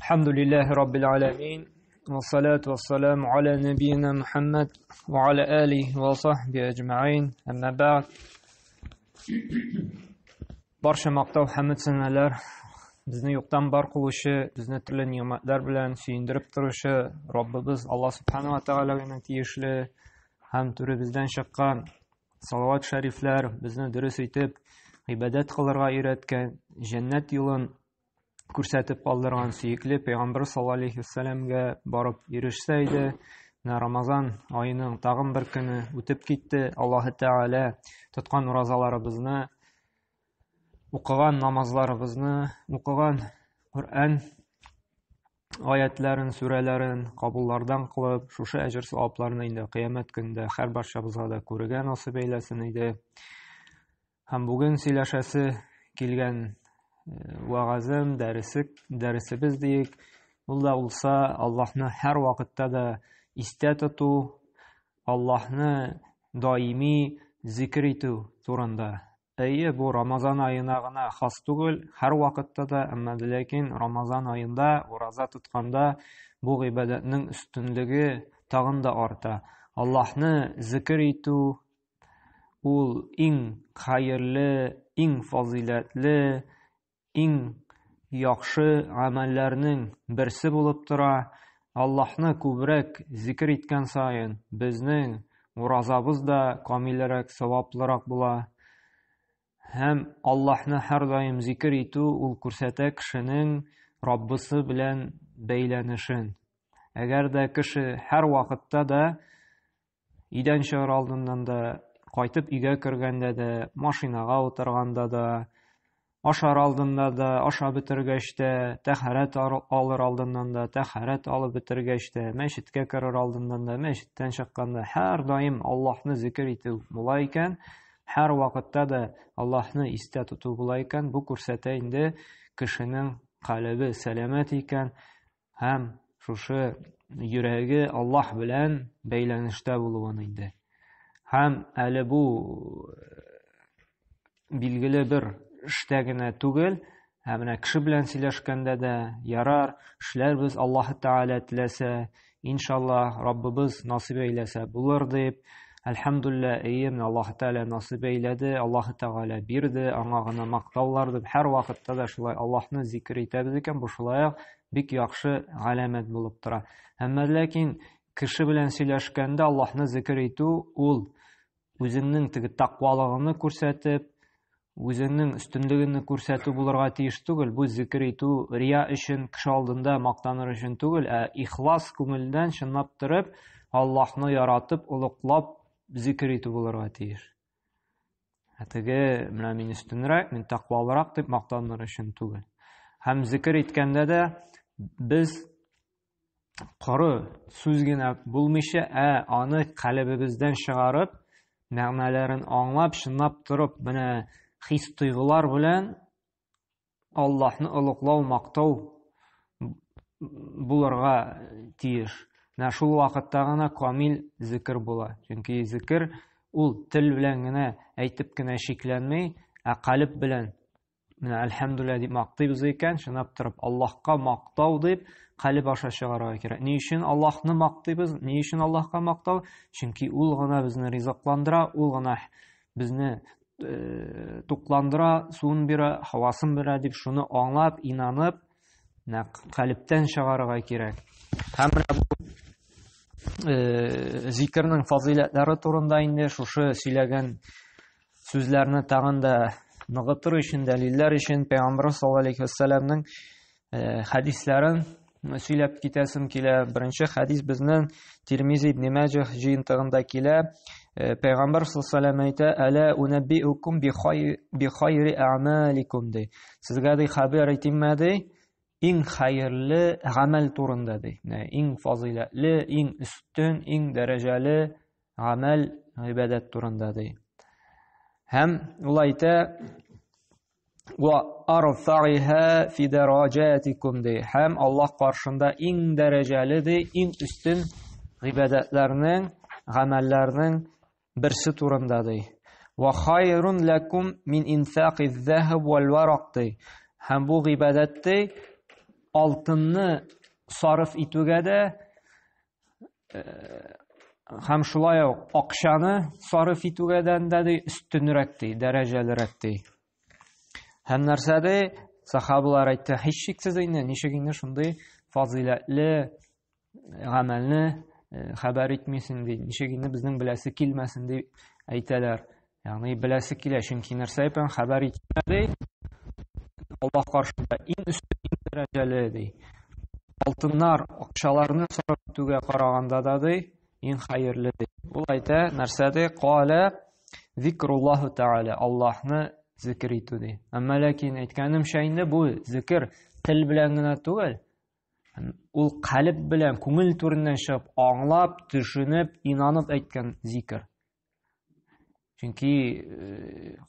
Elhamdülillahi Rabbil alemin. Ve salatu ve selamu ala nebiyyina Muhammed ve ala alihi ve sahbihi ecma'in. Amma ba'd. Barcha maqtav hamd sanalar bizni yo'qdan bor qilishi, bizni turli ne'matlar bilan suyundirib turishi Robbimiz Alloh subhanahu va taologa tegishli ham turi bizdan chiqqan salovat shariflar bizni durust etib ibodat qilishga o'rgatgan, jannat yo'lin ko'rsatib qoldirgan suyukli payg'ambar sollallohu alayhi vasallamga borib erishsaydi, Ramazon oyining tag'in bir kuni o'tib ketdi. Alloh taolo tutgan ro'zalarimizni, o'qigan namozlarimizni, o'qigan Qur'on oyatlarini, suralarin qabullardan qilib, shusha ajr savoblarni endi qiyomat kunida har barchamizga da ko'rga nasib eylesin edi. Ham bugun сөйләшәсе kelgan va'zim, darsimiz deyik. Ул да булса Аллаһны һәр вакытта да истә тоту, Аллаһны даими зикр итү турында. Бу Рамазан аена гына хас түгел, һәр вакытта да, әмма ләкин Рамазан аенда ураза тотканда бу гыйбадәтнең өстенлеге тагын да арта. Аллаһны зикр итү ул иң хәерле, иң фазилатлы, иң яхшы амәлләрнең берсе булып тора. Аллаһны күбрәк зикр иткән саен безнең уразабыз да камилләрәк, саваплырак була. Һәм Аллаһны һәр даим зикр итү ул күрсәтә кешенең Раббысы белән бәйләнешен. Әгәр дә кеше һәр вакытта да идән чыгар алдыннан да, кайтып өйгә кергәндә дә, машинага утырганда да, ашар алдында да, ашап бетергәч тә, тәһарәт алыр алдыннан да, тәһарәт алып бетергәч тә, мәчеткә керер алдыннан да, мәчеттән чыкканда һәр даим Аллаһны зикр итү була икән, һәр вакытта да Аллаһны истә тоту була икән. Бу күрсәтә инде кешенең калбе сәламәт икән һәм шушы йөрәге Аллаһ белән бәйләнештә булуын инде. Һәм әле бу билгеле бер эштә генә түгел, һәм менә кеше белән сөйләшкәндә дә ярар, эшләрбез Аллаһ Тәгалә теләсә, иншаллаһ Раббыбыз насыйп әйләсә булыр дип, әлхәмдүлилләһ, менә Аллаһ Тәгалә насыйп әйләде, Аллаһ Тәгалә бирде, аңа гына мактаулар дип һәр вакытта да шулай Аллаһны зикр итәбез икән, бу шулай бик яхшы галәмәт булып тора. Әмма ләкин кеше белән сөйләшкәндә Аллаһны зикр итү ул үзеңнең теге тақвалыгыңны күрсәтеп, үзеңнең өстенлегеңне күрсәтү булырга тиеш түгел. Бу зикр итү рия өчен, кеше алдында мактаныр өчен түгел, ихлас күңелдән чынлап торып, Аллаһны яратып, улыклап зикр итү булырга тиеш. Теге менә мин өстенрәк, мин тақвалырак дип мактаныр өчен түгел. Һәм зикр иткәндә дә без коры сүз генә булмыйча, аны калбыбыздан чыгарып, мәгънәләрен аңлап, чынлап торып, менә хис тойгылар белән Аллаһны улыклау, мактау булырга тиеш. Менә шул вакытта гына камил зикр була. Чөнки зикр ул тел белән генә әйтеп кенә шикләнмәй, калб белән менә әлхәмдүлилләһ дип мактыйбыз икән, чынлап торып Аллаһка мактау дип калб аша чыгарга кирәк. Ни өчен Аллаһны мактыйбыз? Ни өчен Аллаһка мактау? Чөнки ул гына безне ризыкландыра, ул гына безне тукландыра, суын бирә, һавасын бирә дип шуны аңлап, инанып, калбтән чыгарга кирәк. Һәм зикрның фазилатлары турында инде шушы сөйләгән сүзләрне тагын да ныгытыр өчен, дәлилләр өчен Пәйгамбер саллаллаһу алейһи вассаламның хадисларын сөйләп китәсем килә. Беренче хадис безнең Тирмизи ибн Маҗах җыентыгында килә. Пәйгамбер саллаллаһу алейһи әйтә: "Әлә унаббиукум би хайри аъмаликум" ди. Сезгә ди хәбәр итимме ди? Иң хәерле гамәл турында ди. Иң фазилатлы, иң үстен, иң дәрәҗәле гамәл, гыйбадат турында ди. Һәм ул әйтә: "Ва арфаиха фи дараҗатикум" ди. Һәм Аллаһ каршында иң дәрәҗәле ди, иң үстен гыйбадатларның, гамәлләрнең берсе турында ди. "Ва хайрун лакум мин инфақи ذهب والورق" ди. Һәм бу гыйбадат ди, алтынны сарыф итүгә дә һәм шулай ук акчаны сарыф итүгәдән дә өстенрәк ди, дәрәҗәлерәк ди. Һәм нәрсәдә сахабалар әйтте, һичшиксез инде, ничек инде шундый фазилатлы гамәлне хәбәр итмисең ди, ничек инде безнең беләсе килмәсен дип әйтәләр. Ягъни беләсе килә, чөнки нәрсә икән хәбәр итмәде, Аллаһ каршында иң өстен дәрәҗәле ди. Алтыннар, акчаларны сарыф итүгә караганда да ди, иң хәерле ди. Ул әйтә, нәрсәдә кала зикруллаһу тәгалә, Аллаһны зикр итү ди. Әмма ләкин әйткәнемчә инде бу зикр тел белән генә түгел, ул калб белән, күңел түреннән чыгып, аңлап, төшенеп, инанып әйткән зикр. Чөнки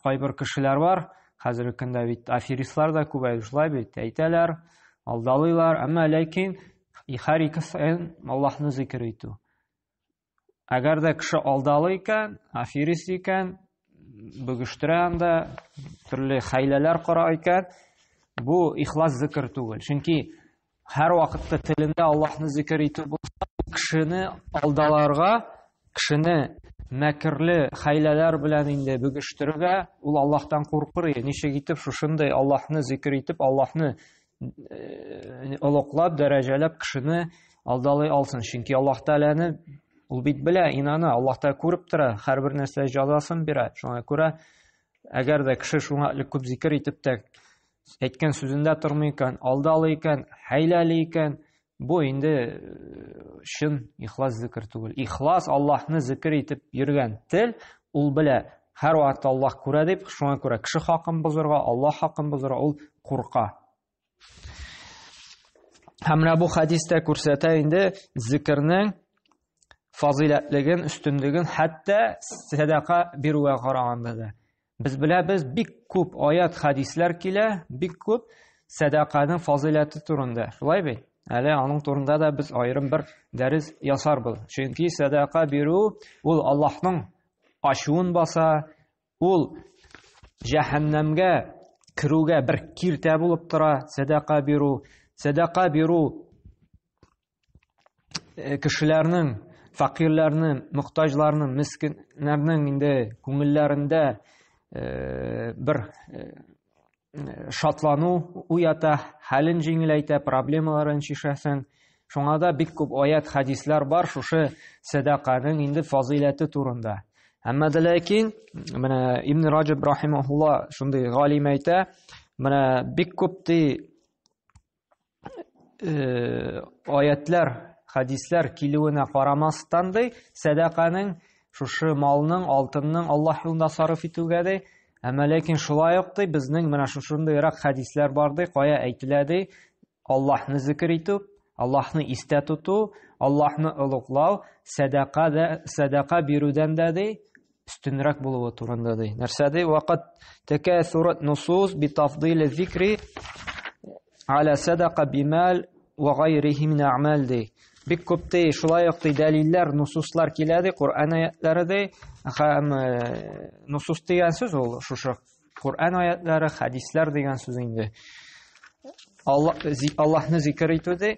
кайбер кешеләр бар, хәзерге көндә бит аферистлар да күбәйде, шулай бит, әйтәләр, алдалыйлар, әмма ләкин һәр икесен Аллаһны зикр итү. Әгәр дә кеше алдалый икән, аферист икән, бөгештерә анда, төрле хәйләләр кыра икән, бу ихлас зикр түгел. Чөнки һәр вакытта телендә Аллаһны зикр итү булса, кешене алдаларга, кешене мәкерле хәйләләр белән инде бөгештерергә, ул Аллаһтан куркыр. Ничек итеп шушындай Аллаһны зикр итеп, Аллаһны олуглап, дәрәҗәләп кешене алдалый алсын. Чөнки Аллаһ Тәгаләне ул бит белә, инана, Аллаһ та күреп тора, һәрбер нәрсә җәзасын бирә. Шуңа күрә, әгәр дә кеше шуңа күп зикр итеп тә әйткән сүзендә тормый икән, алдалый икән, хәйләле икән, бу инде чын ихлас зикр түгел. Ихлас Аллаһны зикр итеп йөргән тел, ул белә, һәр вакыт Аллаһ күрә дип, шуңа күрә кеше хакын бозырга, Аллаһ хакын бозырга ул курка. Һәм бу хадистә күрсәтә инде зикрнең фазилатлыгын, өстенлеген, хәтта садака бирүгә караганда да. Biz bilamiz, bik ko'p oyat hadislar kela, bik ko'p sadaqaning fazilati turunda. Shulay bit. Hali aning turunda da biz ayrim bir dars yasarbız. Chunki sadaqa beru ul Allohning ashuvin basa, ul jahannamga kiruga bir kirta bo'lib tura. Sadaqa beru kishilarning, faqirlarning, muhtojlarning, miskinlarning inde ko'ngillarida bir шатлану уята, хәлен җиңеләйтә, проблемаларын чишәсен. Шуңа да бик күп аят, хадислар бар шушы садақаның инде фазилаты турында. Әмма дә ләкин, менә Ибн Раҗаб рахимахулла шундый галим әйтә, менә бик күп аятлар, хадислар килүенә карамастан да садақаның шушы малның, алтынның Аллаһ юлында сарыф итүгә дә, әмма ләкин шулай ук да безнең менә шушындыйрак хадислар бар ди, кая әйтелә, Аллаһны зикр итү, Аллаһны истә тоту, Аллаһны улуглау, садака бирүдән дә üstünrək bulуы турында ди. Нәрсәдә вакыт такасурат нусус би тафдил зикри аля садака бимал ва гайрихи мин аъмал ди. Бик күп шулай ук дәлилләр, нусуслар килә ди, Кур'ан аятлары ди. Һәм нусус дигән сүз ул шушы Кур'ан аятлары, хадислар дигән сүз инде. Аллаһны зикр итү ди.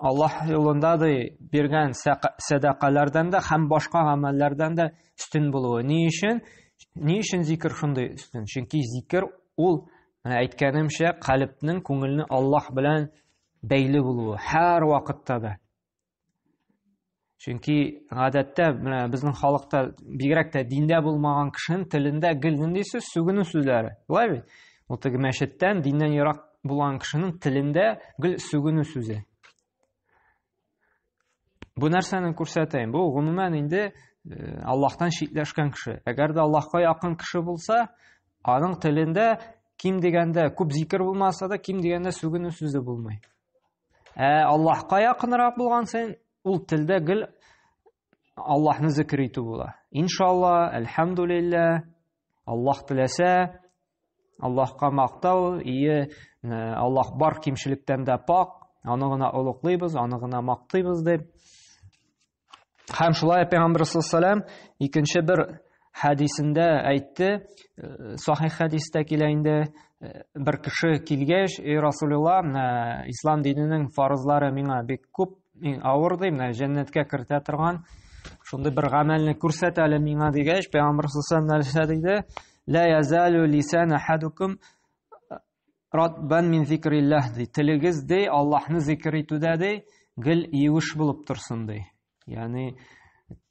Аллаһ юлында ди биргән садақалардан да һәм башка гамәлләрдән дә üstün булуы. Ни өчен зикр шундый üstün? Чөнки зикр ул, әйткәнемчә, калбның, күңелнең Аллаһ белән бәйле булуы һәр вакытта да. Чөнки гадәттә безнең халыкта бигрәк тә диндә булмаган кешенең телендә гел нинди сүз, сүгенү сүзләре. Булай бит? Ул теге мәчеттән, диндән ерак булган кешенең телендә гел сүгенү сүзе. Бу нәрсәне күрсәтәйм. Бу гомумән инде Аллаһтан шикләшкән кеше. Әгәр дә Аллаһка якын кеше булса, аның телендә ким дигәндә күп зикр булмаса да, ким дигәндә сүгенү сүзе булмый. Аллаһка якынрак булган сен, ул телдә гел Аллаһны зикр итү була. Иншалла, әлхәмдүлилләh, Аллаһ теләсә, Аллаһка мактау, Аллаһ бар кимчелектән дә пак, аны гына улуглыйбыз, аны гына мактыйбыз дип. Һәм шулай Пәйгамбер саллаллаһу алейһи икенче бер хәдисендә әйтте, сахих хәдистә килә инде, бер кеше килгәч, ey Расулулла, ислам диненең фарызлары миңа бик күп, авыр ди, җәннәткә кертә торган, шундый бер гамәлне күрсәт әле миңа дигәч, Пәйгамбер саллаллаху алейһи ва саллям диде: "Ла язалу лисан ахадукум ратбан мин зикриллах", ди. Телегез ди, Аллаһны зикр итүдә ди, гел юеш булып торсын ди. Ягъни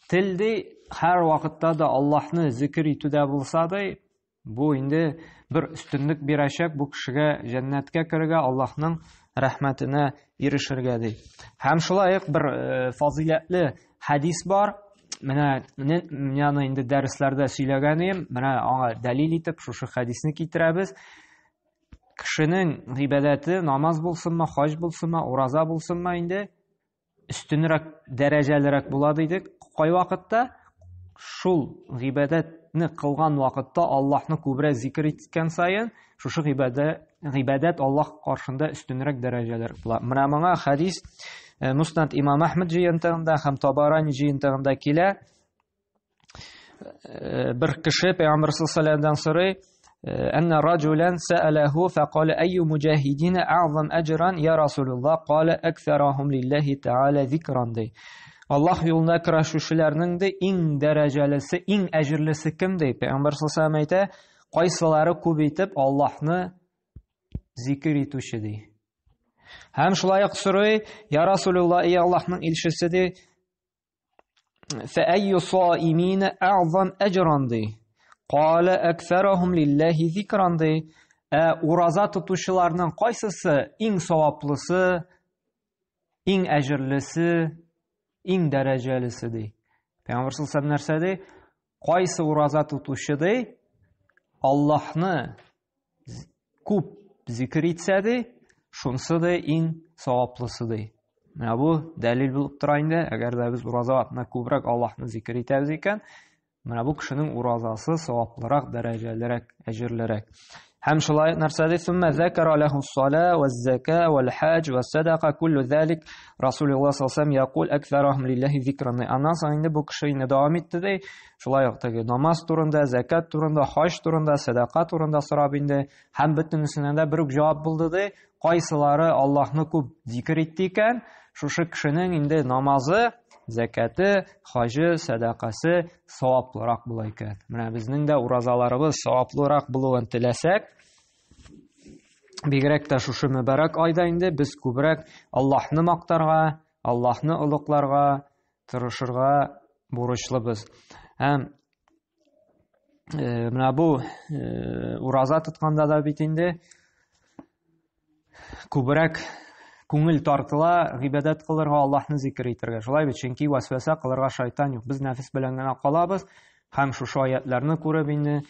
тел ди һәр вакытта да Аллаһны зикр итүдә булса ди, бу инде бер өстенлек бирәчәк бу кешегә җәннәткә керергә, Аллаһның рәхмәтенә ирешергә ди. Һәм шулай ук бер фазилатлы хәдис бар. Менә аны инде дәресләрдә сөйләгән идем. Менә аңа дәлил итеп шушы хәдисне китерәбез. Кешенең гыйбадәте, намаз булсынмы, хаҗ булсынмы, ураза булсынмы, инде өстенрәк, дәрәҗәлерәк була дидек. Кай вакытта? Шул гыйбадәтне кылган вакытта Аллаһны күбрәк зикр иткән саен, шушы гыйбадәт Аллаһ каршында өстенрәк дәрәҗәләр була. Менә моңа хәдис Муснад Имам Әхмәд җыентыгында һәм Табарани җыентыгында килә. Бер кеше Пәйгамбер саллаллаху алейһи ва саллямдан сорый: أن رجلا سأله فقال أي مجاهدين أعظم أجرا يا رسول الله قال أكثرهم لله تعالى ذكرا دي. Аллаһ юлында көрәшүчеләрнең дә иң дәрәҗәлесе, иң әҗерлесе кем ди? Пәйгамбер саллаллаху алейһи ва саллям әйтә: кайсылары күп итеп Аллаһны зикр итүче ди. Һәм шулай ук сорый: Я Расулулла, ey Аллаһның илчесе ди, فأي صائمين أعظم أجرا ди. قال أكثرهم لله ذكرا ди. Ураза тотучыларның кайсысы иң саваплысы, иң әҗерлесе, иң дәрәҗәлесе ди. Пәйгамбер саллаллаху алейһи ва саллям нәрсә ди? Кайсы ураза тотучы ди? Аллаһны күп зикр итсә ди, шунсы ди иң саваплысы ди. Менә бу дәлил булып тора инде. Әгәр дә без ураза вакытында күбрәк Аллаһны зикр итәбез икән, менә бу кешенең уразасы саваплырак, дәрәҗәлерәк, әҗерлерәк. Һәм шулай нәрсә ди? ثم ذكر له الصلاة والزكاة والحج والصدقة كل ذلك رسول الله صلى الله عليه وسلم يقول أكثرهم لله ذكرا. Аннан соң инде бу кеше инде дәвам итте ди. Шулай ук теге намаз турында, закат турында, хаҗ турында, садака турында сорап инде. Һәм бөтенесенә дә бер үк җавап булды ди. Кайсылары Аллаһны күп зикр итте икән, шушы кешенең инде намазы, закаты, хаҗы, садакасы саваплырак була икән. Менә безнең дә уразаларыбыз саваплырак булуын теләсәк, бигрәк тә шушы мөбарәк айда инде без күбрәк Аллаһны мактарга, Аллаһны улыкларга тырышырга бурычлыбыз. Һәм менә бу ураза тотканда да бит инде күбрәк күңел тартыла, гыйбадәт кылырга, Аллаһны зикр итәргә. Шулай бит, чөнки васваса кылырга шайтан юк. Без нәфис белән генә калабыз. Һәм шушы аятларны күреп инде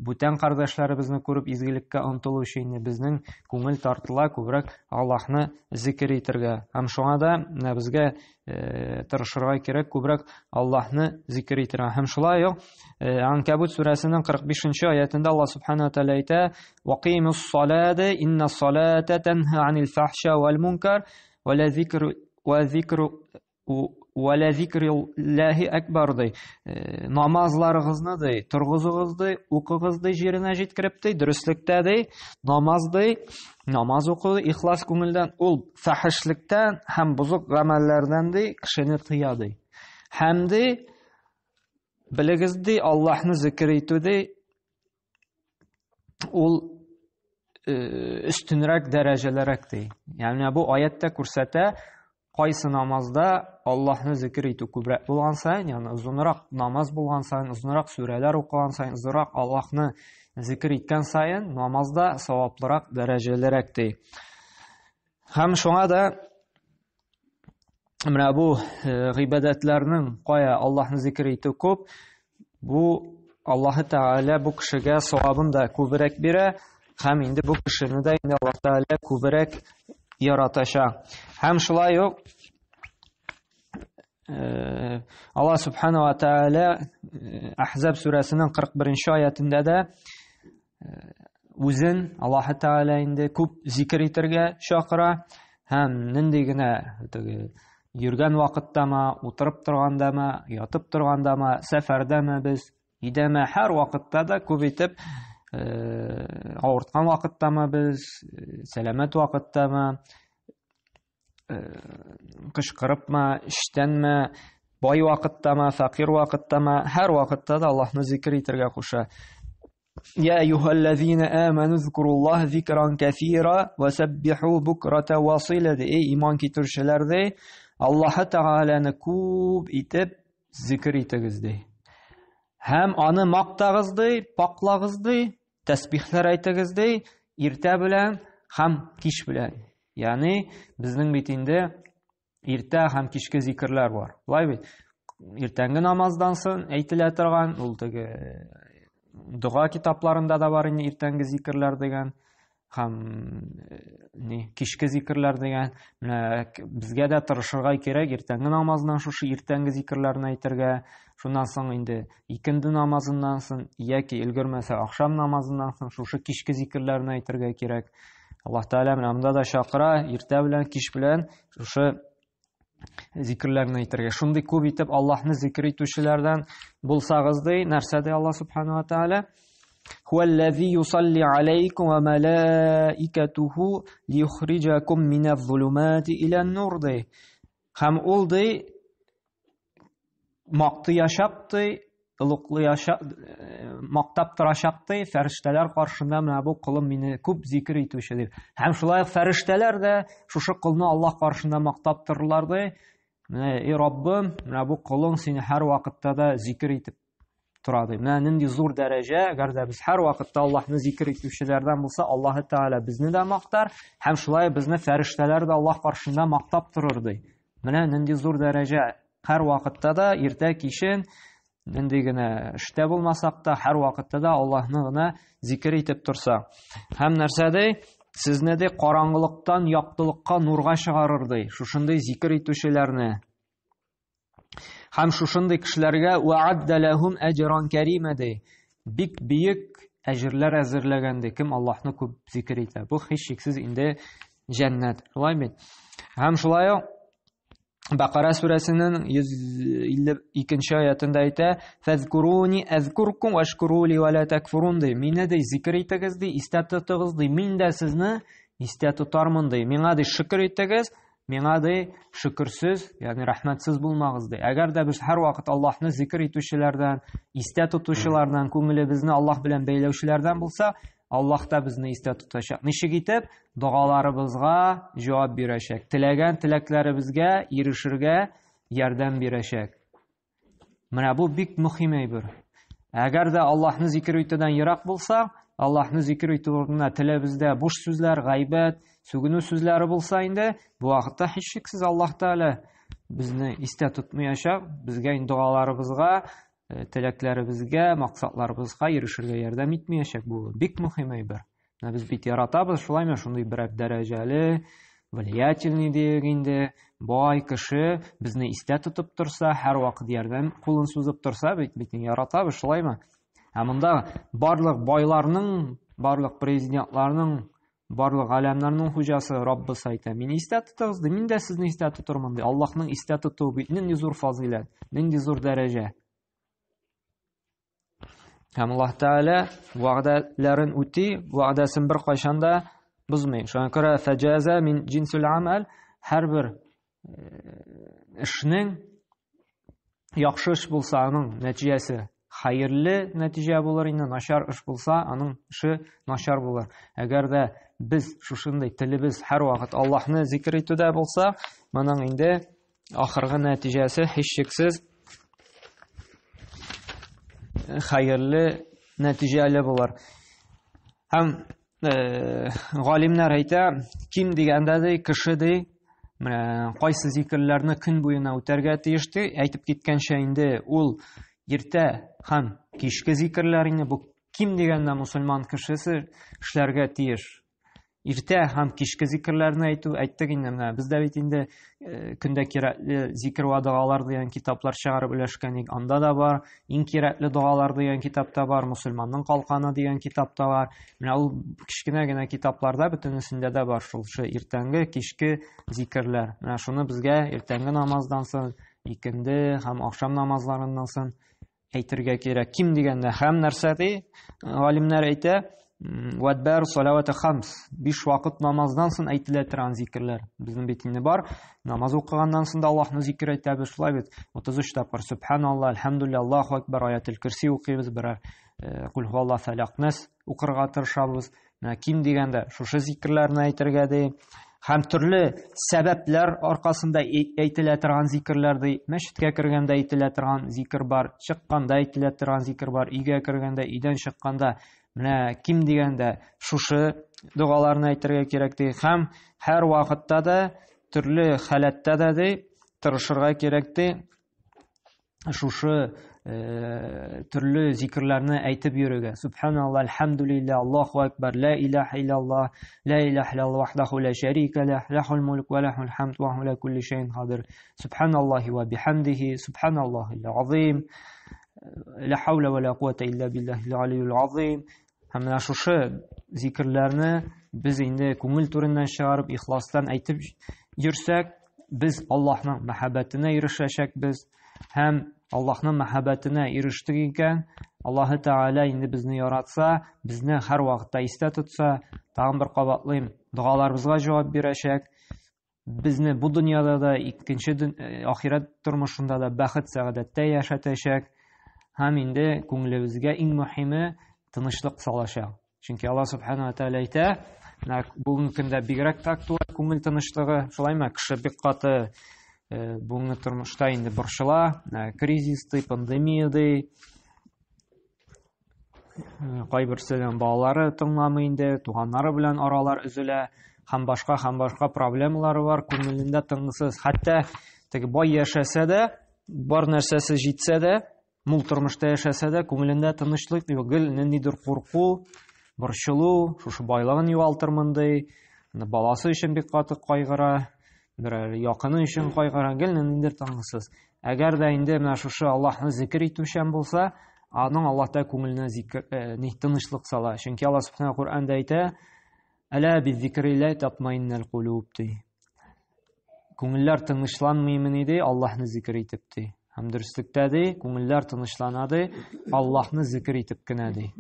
бүтән кардәшләребезне күреп изгелеккә омтылучы инде безнең күңел тартыла күбрәк Аллаһны зикр итәргә. Һәм шуңа да безгә тырышырга кирәк күбрәк Аллаһны зикр итәргә. Һәм шулай ук Анкабут сүрәсенең 45-нче аятында Аллаһ субханаһу ва тааля әйтә: "Вақимус салата, инна салата танха анил фахша вал мункар, ва ла зикриллаһи акбар" ди. Намазларыгызны ди, торгызыгыз ди, укыгыз ди, җиренә җиткереп ди, дөрестлектә ди, намаз ди, намаз укы, ихлас күңелдән, ул фахишлектән һәм бузык гамәлләрдән ди, кешене тыя ди. Һәм ди, белегез ди, Аллаһны зикр итү ди, ул өстенрәк дәрәҗәлерәк ди. Ягъни бу аятта күрсәтә, кайсы намазда Аллаһны зикр итү күбрәк булган саен, ягъни узынрак намаз булган саен, узынрак сүрәләр укыган саен, узынрак Аллаһны зикр иткән саен, намазда саваплырак, дәрәҗәлерәк ди. Һәм шуңа да менә бу гыйбадәтләрнең кая Аллаһны зикр итү күп, бу Аллаһ Тәгалә бу кешегә савабын да күбрәк бирә, һәм инде бу кешене дә инде Аллаһ Тәгалә күбрәк яратачак. Һәм шулай ук Аллаһ Субханаһу ва Тааля Ахзаб сүрәсенең 41-нче аятында да үзен Аллаһ Тааля инде күп зикр итәргә чакыра һәм нинди генә йөргән вакыттамы, утырып торгандамы, ятып торгандамы, сәфәрдәме без, идәме, һәр вакытта да күп итеп авырткан вакыттамы без, сәламәт вакыттамы, кычкырыпмы, эштәнме, бай вакыттамы, факир вакыттамы, һәр вакытта да Аллаһны зикр итәргә куша. يا أيها الذين آمنوا اذكروا الله ذكرا كثيرا وسبحوا بكرة واصيلا. Ey iman kitirişler de Allah Teala'nı күп итеп zikr итегез ди. Һәм аны мактагыз ди, паклагыз ди, тәсбихләр әйтегез ди, иртә белән һәм кич белән. Ягъни безнең бит инде иртә һәм кичке зикрләр бар. Булай бит. Иртәнге намаздан соң әйтелә торган ул теге дуга китапларында да бар инде иртәнге зикрләр дигән һәм кичке зикрләр дигән. Менә безгә дә тырышырга кирәк иртәнге намаздан шушы иртәнге зикрләрне әйтергә. Шуннан соң инде икенде намазыннан соң яки өлгермәсә ахшам намазыннан соң шушы кичке зикрләрне әйтергә кирәк. Аллаһ Таала менә монда да чакыра, иртә белән, кич белән шушы зикрләрне әйтергә. Шундый күп итеп Аллаһны зикр итүчеләрдән булсагыз ди, нәрсә ди Аллаһ Субханаһу ва Тааля? Хуаллази юсалли алейкум ва малаикатуху лиюхриджакум миназ-зулумати илян-нур ди. Һәм ул ди мактыячак ди, улуклыячак, мактап торачак ди, фәрештәләр каршында менә бу кулым мине күп зикр итүче дип. Һәм шулай фәрештәләр дә шушы кулны Аллаһ каршында мактап торырлар ди. Менә и Раббым, менә бу кулың сине һәр вакытта да зикр итеп тора ди. Менә нинди зур дәрәҗә, әгәр дә без һәр вакытта Аллаһны зикр итүчеләрдән булса, Аллаһ Таала безне дә мактар, һәм шулай безне фәрештәләр дә Аллаһ каршында мактап торыр ди. Менә нинди зур дәрәҗә. Һәр вакытта да иртә кичен нинди генә эштә булмасак та, һәр вакытта да Аллаһны гына зикр итеп торса. Һәм нәрсә ди? Сезне дә караңгылыктан яктылыкка нурга чыгарыр ди. Шушындый зикр итүчеләрне. Һәм шушындый кешеләргә ва'адда лахум аҗран карима ди. Бик биек әҗрләр әзерләгән ди. Кем Аллаһны күп зикр итә. Бу һичшиксез инде җәннәт. Шулай бит. Һәм шулай Бакара сүрәсенең 152 аятында әйтә: "Фазкуруни азкуркум вашкурули ва ла такфурун" ди. Мине дә зикр итегез ди, истә тотыгыз ди. Мин дә сезне истә тотармын ди. Миңа дә шөкр итегез, миңа дә шөкерсез, ягъни рәхмәтсез булмагыз ди. Әгәр дә без һәр вакыт Аллаһны зикр итүчеләрдән, истә тотучылардан, күңелебезне Аллаһ белән бәйләүчеләрдән булса, Аллаһ та безне истә тотачак. Ничек итеп? Дугаларыбызга җавап бирәчәк. Теләгән теләкләребезгә ирешергә ярдәм бирәчәк. Менә бу бик мөһим әйбер. Әгәр дә Аллаһны зикр итүдән ерак булса, Аллаһны зикр итү урынына телебездә буш сүзләр, гайбәт, сүгенү сүзләре булса инде, бу вакытта һичшиксез Аллаһ Таала безне истә тотмаячак, безгә инде дугаларыбызга, теләкләребезгә, максатларыбызга ирешергә ярдәм итмәячәк. Бу бик мөһим әйбер. Без бит яратабыз, шулаймы шундый бер дәрәҗәле, влиятельный дигәндә, бай кеше безне истә тотып торса, һәр вакыт ярдәм кулын сузып торса, бит яратабыз, шулаймы? Ә монда барлык байларның, барлык президентларның, барлык галәмнәрнең хуҗасы Раббы әйтә: "Мине истә тотыгыз ди, мин дә сезне истә тотырмын" ди. Аллаһның истә тотуы бит нинди зур фазилат, нинди зур дәрәҗә. Һәм Аллаһ Таала вәгъдәләрен үти, вәгъдәсен бер кайчанда бозмый. Шуңа күрә фаҗаза мин джинсул амал, һәрбер эшнең яхшы эш булса, аның нәтиҗәсе хәерле нәтиҗә булыр, инде начар эш булса, аның эше начар булыр. Әгәр дә без шушындай телебез һәр вакыт Аллаһны зикр итүдә булса, моның инде ахыргы нәтиҗәсе һичшиксез хәерле нәтиҗәле булыр. Һәм галимнәр әйтә, ким дигәндә ди, кеше ди, менә кайсы зикрләрне көн буена үтәргә тиеш ди, әйтеп киткәнчә инде ул иртә һәм кичке зикрләр инде бу ким дигәндә мусульман кешесе эшләргә тиеш. иртә һәм кичке зикрләрне әйттек инде. Менә бездә бит инде көндә кирәкле зикр ва дуалар дигән китаплар чыгарып өләшкән идек. Анда да бар. Иң кирәкле дуалар дигән китапта бар. Мөселманның калканы дигән китапта бар. Менә ул кичкенә генә китапларда бөтенесендә дә бар шул иртәнге, кичке зикрләр. Менә шуны безгә иртәнге намаздан соң, икенде һәм ахшам намазларыннан соң әйтергә кирәк. Ким дигәндә һәм нәрсә ди? Галимнәр әйтә, وَدْبَارُ صَلَوَاتِ خَمْسِ 5 вакыт намаздан соң әйтелә торган зикрләр. Безнең бит инде бар. Намаз укыганнан соң да Аллаһны зикр әйтәбез, шулай бит. 33 тапкыр Субханаллах, Алхамдулиллах, Аллаһу акбар, Аятул Курси укыйбыз, берәр Кул һуаллаһу фалак нас укырга тырышабыз. Менә ким дигәндә шушы зикрләрне әйтергә ди. Һәм төрле сәбәпләр аркасында әйтелә торган зикрләр ди. Мәчеткә кергәндә әйтелә торган зикр бар, чыкканда әйтелә торган зикр бар, өйгә кергәндә, өйдән чыкканда. Менә ким дигәндә шушы дуаларны әйтергә кирәк ди. Һәм һәр вакытта да, төрле халәттә дә ди, тырышырга кирәк ди. Шушы төрле зикрләрне әйтеп йөрергә. Субханаллах, Алхамдулиллах, Аллаһу акбар, ла илаха илляллах, ла илаха илляллах вахдаху ла шарика лах, лахул мулк ва лахул хамд ва хува ала кулли шайин кадир. Субханаллахи ва бихамдихи, субханаллахил азим. Ла хаула ва ла куввата илля биллахил алиyyul азим. Һәм менә шушы зикрләрне без инде күңел түреннән чыгарып, ихластан әйтеп йөрсәк, без Аллаһның мәхәббәтенә ирешәчәкбез. Һәм Аллаһның мәхәббәтенә ирештек икән, Аллаһы Тәгалә инде безне яратса, безне һәр вакытта истә тотса, тагын бер кабатлыйм, дуаларыбызга җавап бирәчәк. Безне бу дөньяда да, икенче ахират тормышында да бәхет сәгадәттә яшәтәчәк. Һәм инде күңелебезгә иң мөһиме тынычлык салачак. Чөнки Аллаһ Субханаһу ва Тәгалә әйтә, бүгенге көндә бигрәк тә актуаль күңел тынычлыгы, шулаймы? Кеше бик каты бүгенге тормышта инде борчыла, кризисты, пандемияды, кайберсенең балалары тыңламый инде, туганнары белән аралар өзелә, һәм башка проблемалары бар, күңелендә тынгысыз. Хәтта теге бай яшәсә дә, бар нәрсәсе җитсә дә, мул тормышта яшәсә дә, күңелендә тынычлык юк, ниндидер курку, борчылу, шушы байлыгын югалтырмын ди, баласы өчен бик каты кайгыра, берәр якыны өчен кайгыра, ниндидер тынгысыз. Әгәр дә инде менә шушы Аллаһны зикр итүчән булса, аның Аллаһта күңеленә тынычлык сала. Чөнки Аллаһ Субханаһу Кур'анда әйтә, «Әлә биззикрилләһи татмаиннул кулуб» ди. Күңелләр тынычланмыймы ди, Аллаһны зикр итеп ди. Һәм дөрестлектә ди, күңелләр тынычлана ди, Аллаһны зикр итеп кенә ди.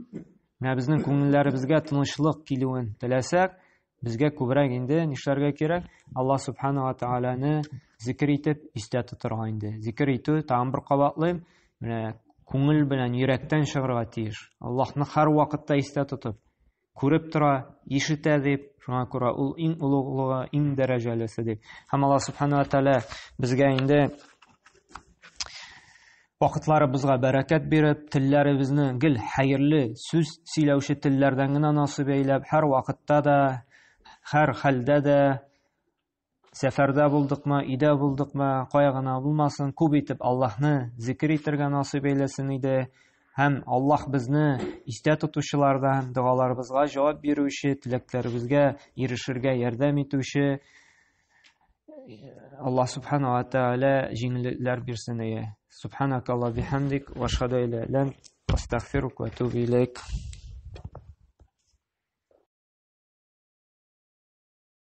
Менә безнең күңелләребезгә тынычлык килүен теләсәк, безгә күбрәк инде нишләргә кирәк? Аллаһ Субханаһу ва Тәгаләне зикр итеп истә тотырга инде. Зикр итү тагын бер кабатлыйм, менә күңел белән йөрәктән чыгарга тиеш. Аллаһны һәр вакытта истә тотып, күреп тора, ишетә дип, шуңа күрә ул иң улуглыгы, иң дәрәҗәлесе дип. Һәм Аллаһ Субханаһу ва Тәгалә безгә инде вакытларыбызга бәрәкәт биреп, телләребезне гел хәерле сүз сөйләүче телләрдән генә насыйп әйләп, һәр вакытта да, һәр хәлдә дә, сәфәрдә булдыкмы, өйдә булдыкмы, кая гына булмасын, күп итеп Аллаһны зикр итәргә насыйп әйләсен иде. Һәм Аллаһ безне истә тотучылардан, дуаларыбызга җавап бирүче, теләкләребезгә ирешергә ярдәм итүче Аллаһ Субханаһу ва Тәгалә җиңеллекләр бирсен. Субханакалла бихамдик ва ашһаду ан ла илаха илля ант астагфирука ва атубу илейк.